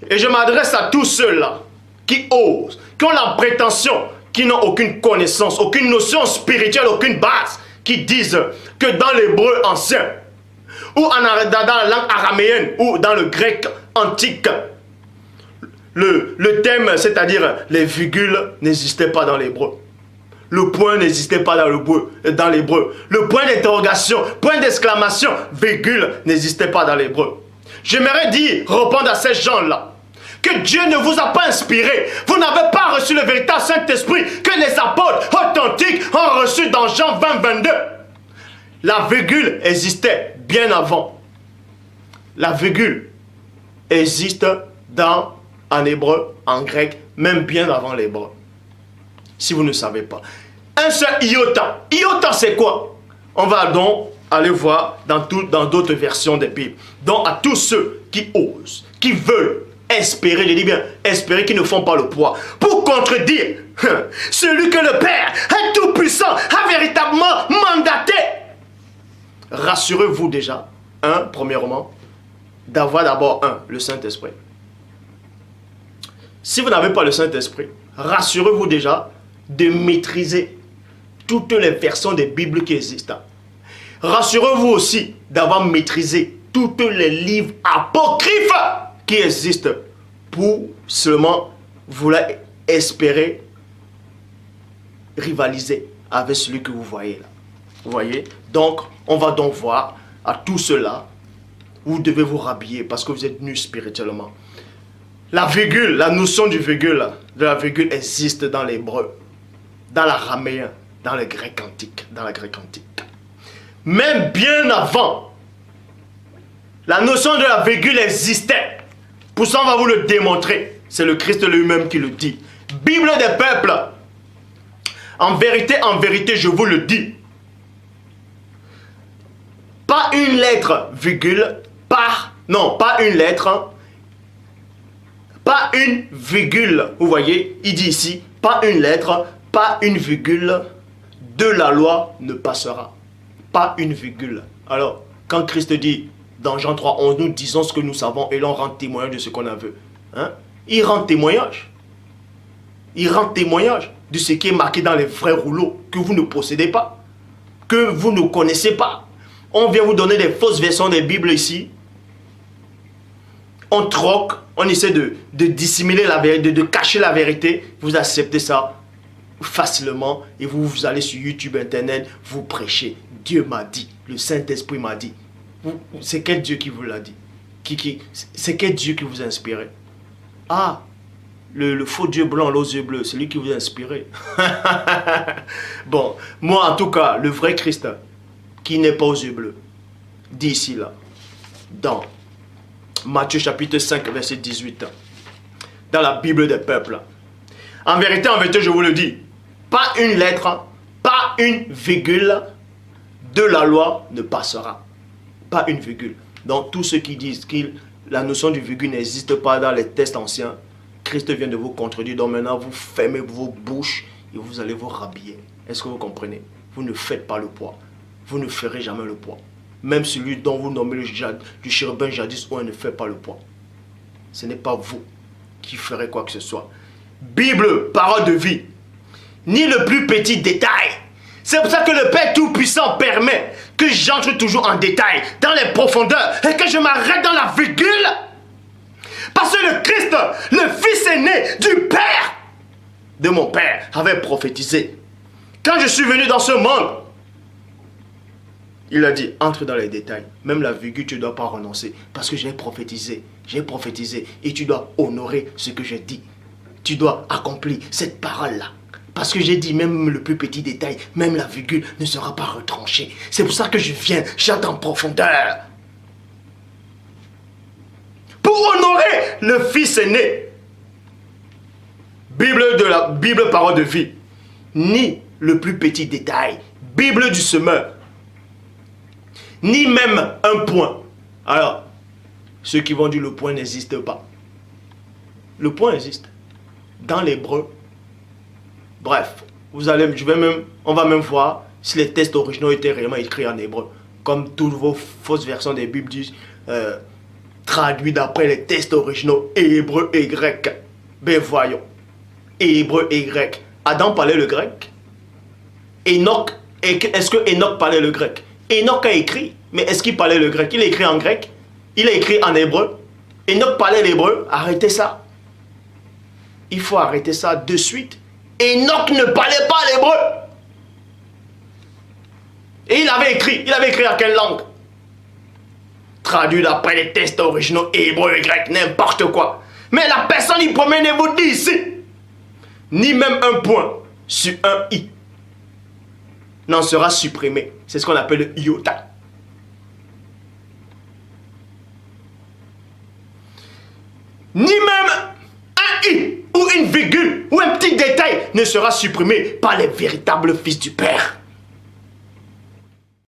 Et je m'adresse à tous ceux-là qui osent, qui ont la prétention, qui n'ont aucune connaissance, aucune notion spirituelle, aucune base, qui disent que dans l'hébreu ancien, ou dans la langue araméenne, ou dans le grec antique, le thème, c'est-à-dire les virgules, n'existait pas dans l'hébreu. Le point n'existait pas dans l'hébreu. Le point d'interrogation, point d'exclamation, virgule, n'existait pas dans l'hébreu. J'aimerais dire, répondre à ces gens-là, que Dieu ne vous a pas inspiré. Vous n'avez pas reçu le véritable Saint-Esprit que les apôtres authentiques ont reçu dans Jean 20, 22. La virgule existait bien avant. La virgule existe en hébreu, en grec, même bien avant l'hébreu. Si vous ne savez pas. Un seul iota. Iota, c'est quoi? On va donc aller voir dans d'autres versions des Bibles. Donc, à tous ceux qui osent, qui veulent espérer, je dis bien, espérer, qui ne font pas le poids, pour contredire celui que le Père, un tout-puissant, a véritablement mandaté. Rassurez-vous déjà, premièrement, d'avoir d'abord le Saint-Esprit. Si vous n'avez pas le Saint-Esprit, rassurez-vous déjà de maîtriser toutes les versions des Bibles qui existent. Rassurez-vous aussi d'avoir maîtrisé tous les livres apocryphes qui existent pour seulement vouloir espérer rivaliser avec celui que vous voyez là. Vous voyez? Donc, on va donc voir à tout cela, vous devez vous rhabiller parce que vous êtes nus spirituellement. La virgule, la notion de la virgule existe dans l'hébreu, dans l'araméen, dans le grec antique, Même bien avant, la notion de la virgule existait. Pour ça, on va vous le démontrer. C'est le Christ lui-même qui le dit. Bible des peuples. En vérité, je vous le dis. Pas une lettre, virgule, pas une lettre, pas une virgule. Vous voyez, il dit ici, pas une lettre, pas une virgule de la loi ne passera. Pas une virgule. Alors, quand Christ dit dans Jean 3, nous disons ce que nous savons et l'on rend témoignage de ce qu'on a vu. Hein? Il rend témoignage. Il rend témoignage de ce qui est marqué dans les vrais rouleaux que vous ne possédez pas, que vous ne connaissez pas. On vient vous donner des fausses versions des Bibles ici. On troque, on essaie de dissimuler la vérité, de cacher la vérité. Vous acceptez ça facilement et vous allez sur YouTube, Internet, vous prêchez. Dieu m'a dit, le Saint-Esprit m'a dit. C'est quel Dieu qui vous l'a dit? C'est quel Dieu qui vous a inspiré? Ah, le faux Dieu blanc, aux yeux bleus, c'est lui qui vous a inspiré. Bon, moi en tout cas, le vrai Christ, qui n'est pas aux yeux bleus, dit ici là, dans Matthieu chapitre 5, verset 18, dans la Bible des peuples. En vérité, je vous le dis, pas une lettre, pas une virgule de la loi ne passera. Pas une virgule. Donc, tous ceux qui disent que la notion du virgule n'existe pas dans les textes anciens, Christ vient de vous contredire. Donc maintenant, vous fermez vos bouches et vous allez vous rhabiller. Est-ce que vous comprenez? Vous ne faites pas le poids. Vous ne ferez jamais le poids. Même celui dont vous nommez le chérubin jadis, on ne fait pas le poids. Ce n'est pas vous qui ferez quoi que ce soit. Bible, parole de vie. Ni le plus petit détail. C'est pour ça que le Père Tout-Puissant permet que j'entre toujours en détail, dans les profondeurs, et que je m'arrête dans la virgule. Parce que le Christ, le Fils aîné du Père, de mon Père, avait prophétisé. Quand je suis venu dans ce monde, il a dit, entre dans les détails. Même la virgule, tu ne dois pas renoncer. Parce que j'ai prophétisé. Et tu dois honorer ce que j'ai dit. Tu dois accomplir cette parole-là. Parce que j'ai dit, même le plus petit détail, même la virgule ne sera pas retranchée. C'est pour ça que je viens, j'entre en profondeur. Pour honorer le Fils aîné. Bible parole de vie. Ni le plus petit détail. Bible du semeur. Ni même un point. Alors, ceux qui vont dire le point n'existe pas. Le point existe. Dans l'hébreu. Bref, on va même voir si les textes originaux étaient réellement écrits en hébreu. Comme toutes vos fausses versions des Bibles disent, traduit d'après les textes originaux hébreu et grec. Ben voyons. Hébreu et grec. Adam parlait le grec. Enoch, est-ce que Enoch parlait le grec? Enoch a écrit, mais est-ce qu'il parlait le grec? Il a écrit en grec, il a écrit en hébreu. Enoch parlait l'hébreu, arrêtez ça. Il faut arrêter ça de suite. Enoch ne parlait pas l'hébreu. Et il avait écrit en quelle langue? Traduit d'après les textes originaux hébreu et grec, n'importe quoi. Mais la personne, il promet, ne vous dit ici, ni même un point sur un i n'en sera supprimé. C'est ce qu'on appelle le iota. Ni même un i ou une virgule ou un petit détail ne sera supprimé par les véritables fils du Père.